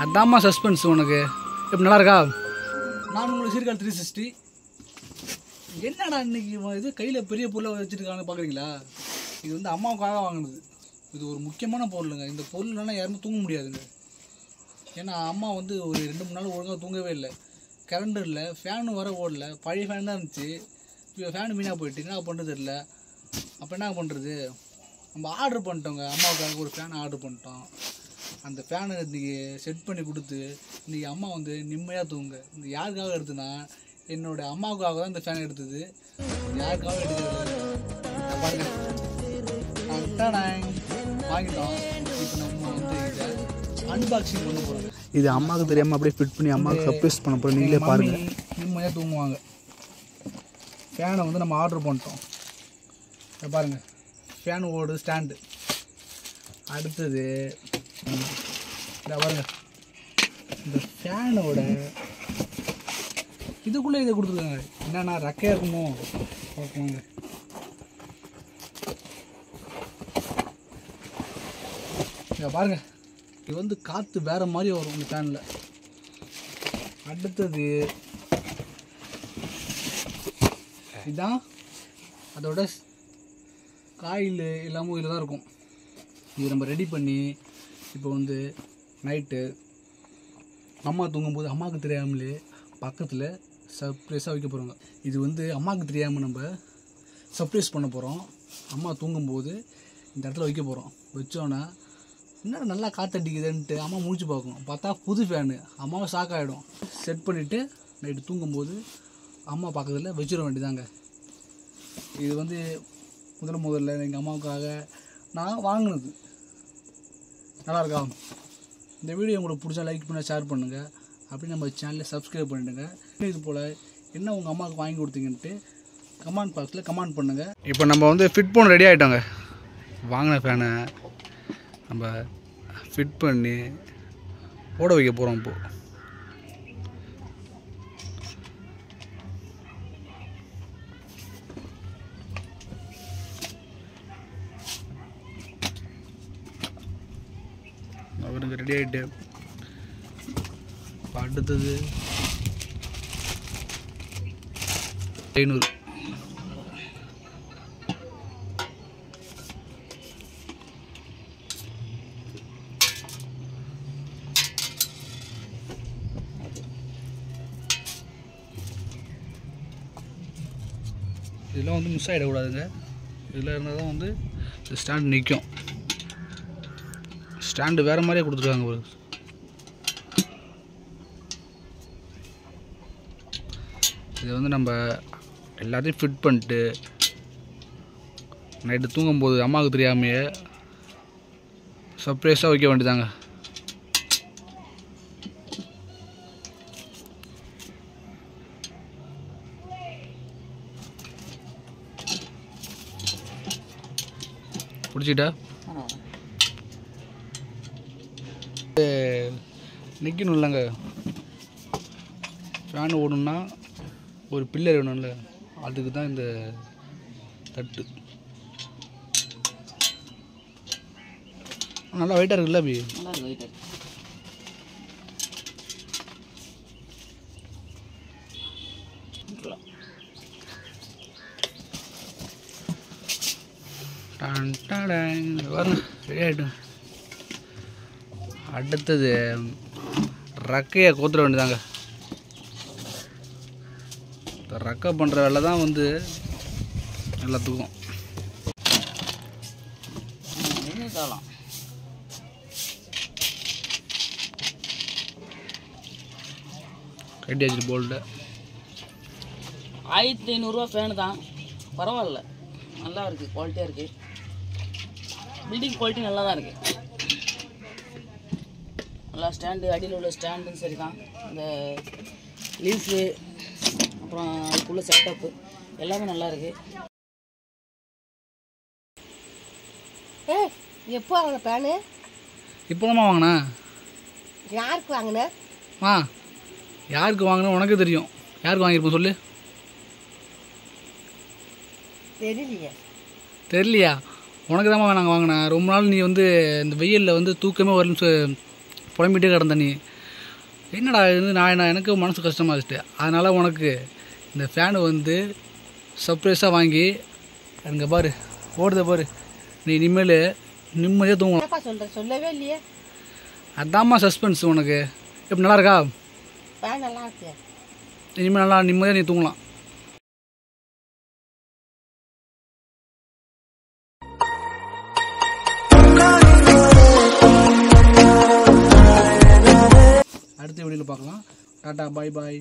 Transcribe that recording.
அதாம்மா சஸ்பென்ஸ் உனக்கு. இப்போ நல்லா இருக்கா? நான் உங்களுக்கு சீர்காழி 360. என்னடா இன்னைக்கு இது கையில் பெரிய பொருளை வச்சுருக்காங்கன்னு பார்க்குறீங்களா? இது வந்து அம்மாவுக்காக வாங்கினது. இது ஒரு முக்கியமான பொருளுங்க. இந்த பொருள் இல்லைன்னா யாருமே தூங்க முடியாதுங்க. ஏன்னா அம்மா வந்து ஒரு 2-3 நாள் ஒழுங்காக தூங்கவே இல்லை. கரண்ட் இல்லை, ஃபேனு வர ஓடல. பழைய ஃபேன் தான் இருந்துச்சு. இப்போ ஃபேனு மீனாக போயிட்டு என்ன பண்ணுறது இல்லை. அப்போ என்ன பண்ணுறது? நம்ம ஆர்டர் பண்ணிட்டோங்க. அம்மாவுக்காக ஒரு ஃபேன் ஆர்டர் பண்ணிட்டோம். அந்த ஃபேனை இன்றைக்கி செட் பண்ணி கொடுத்து இன்றைக்கி அம்மா வந்து நிம்மதியாக தூங்க. இந்த யாருக்காக எடுத்துனா என்னோடய அம்மாவுக்காக தான் இந்த ஃபேன் எடுத்தது. யாருக்காக எடுக்கிறது பாருங்க. வாங்கிட்டோம். இப்போ நம்ம வந்து இதை அன்பாக்சிங் பண்ண போகிறோங்க. இது அம்மாவுக்கு தெரியாமல் அப்படியே ஃபிட் பண்ணி அம்மாவுக்கு சர்ப்ரைஸ் பண்ண போகிறோம். நீங்களே பாருங்கள். நிம்மதியாக தூங்குவாங்க. ஃபேனை வந்து நம்ம ஆர்டர் பண்ணிட்டோம். இதை பாருங்கள், ஃபேன் ஓடு ஸ்டாண்டு. அடுத்தது இதை பாருங்க, இந்த ஃபேனோட இதுக்குள்ளே இதை கொடுத்துருக்காங்க. என்னன்னா ரெக்கையாக இருக்குமோ பார்ப்போங்க. இதை பாருங்க, இது வந்து காற்று வேறு மாதிரி வரும் இந்த ஃபேனில். அடுத்தது இதுதான் அதோட காயில் எல்லாமும் இதில் தான் இருக்கும். இது நம்ம ரெடி பண்ணி இப்போ வந்து நைட்டு அம்மா தூங்கும்போது அம்மாவுக்கு தெரியாமலே பக்கத்தில் சர்ப்ரைஸாக வைக்க போகிறோங்க. இது வந்து அம்மாவுக்கு தெரியாமல் நம்ம சர்ப்ரைஸ் பண்ண போகிறோம். அம்மா தூங்கும்போது இந்த இடத்துல வைக்க போகிறோம். வச்சோன்னா என்ன நல்லா காற்றடிக்குதுன்ட்டு அம்மா முடிச்சு பார்க்கணும். பார்த்தா புது ஃபேனு. அம்மாவை ஷாக் ஆகிடும். செட் பண்ணிவிட்டு நைட்டு தூங்கும்போது அம்மா பக்கத்தில் வச்சிட வேண்டியதாங்க. இது வந்து முதல்ல எங்கள் அம்மாவுக்காக நான் வாங்கினது. நல்லாயிருக்கா? இந்த வீடியோ உங்களுக்கு பிடிச்சா லைக் பண்ண, ஷேர் பண்ணுங்கள். அப்படி நம்ம சேனலை சப்ஸ்கிரைப் பண்ணிவிடுங்க. இது போல் என்ன உங்கள் அம்மாவுக்கு வாங்கி கொடுத்தீங்கன்ட்டு கமெண்ட் பாக்ஸில் கமெண்ட் பண்ணுங்கள். இப்போ நம்ம வந்து ஃபிட் பண்ண ரெடி ஆகிட்டோங்க. வாங்கின ஃபேனை நம்ம ஃபிட் பண்ணி ஓட வைக்க போகிறோம். இப்போது அவருங்க ரெடி ஆகிட்டு அடுத்தது 500. இதெல்லாம் வந்து மிஸ் ஆகிடக்கூடாதுங்க. இதில் இருந்தால் தான் வந்து ஸ்டாண்டு நிற்கும். ஸ்டாண்டு வேறு மாதிரியே கொடுத்துருக்காங்க. ஒரு இது வந்து நம்ம எல்லாத்தையும் ஃபிட் பண்ணிட்டு நைட்டு தூங்கும்போது அம்மாவுக்கு தெரியாமையே சர்ப்ரைஸாக வைக்க வேண்டியதாங்க. பிடிச்சிட்டா நிற்கணும் இல்லைங்க. ஃபேன் ஓடணுன்னா ஒரு பில்லர் வேணும்ல, அதுக்கு தான் இந்த தட்டு. நல்லா வெயிட்டாக இருக்குல்ல அபி? நல்லா இருக்கு, வெயிட்டாக இருக்கு. வரும் ரெடி ஆகிடும். அடுத்தது ரெக்கையை கோத்துற வேண்டியதாங்க. ரெக்கை பண்ணுற வேலை தான் வந்து எல்லாத்துக்கும். கட்டி வச்சுட்டு போல்ட்டு 1500 ஃபேனு தான். பரவாயில்ல, நல்லா இருக்குது, குவாலிட்டியாக இருக்குது. பில்டிங் குவாலிட்டி நல்லா தான் இருக்குது. நல்லா ஸ்டாண்டு, அடியில் உள்ள ஸ்டாண்டும் சரி தான். இந்த லீஃபு அப்புறம் அதுக்குள்ள செட்டப்பு எல்லாமே நல்லா இருக்குது. எப்போ வாங்கின ஃபேனு? இப்போ தான் வாங்கினேன். யாருக்கு வாங்கின? யாருக்கு வாங்கினேன் உனக்கு தெரியும். யாருக்கு வாங்கியிருப்போம் சொல்லு. தெரியலையா? உனக்கு தான் நாங்கள் வாங்கினேன். ரொம்ப நாள் நீ வந்து இந்த வெயிலில் வந்து தூக்கமே வரலன்னு புலம்பிகிட்டே கிடந்த நீ என்னடா இது நான் எனக்கு மனசு கஷ்டமாகிட்டு. அதனால் உனக்கு இந்த ஃபேனு வந்து சர்ப்ரைஸாக வாங்கி அங்கே பாரு ஓடுத பாரு, நீ இனிமேல் நிம்மதியாக தூங்கலாம். என்னப்பா சொல்ற, சொல்லவே இல்லையே. அதாம்மா சஸ்பென்ஸ் உனக்கு. எப்படி நல்லா இருக்கா? ஃபேன் நல்லா இருக்கு. இனிமேல் நல்லா நிம்மதியாக நீ தூங்கலாம். அடுத்த வீடியோவில் பார்க்கலாம். டாட்டா, பாய் பாய்.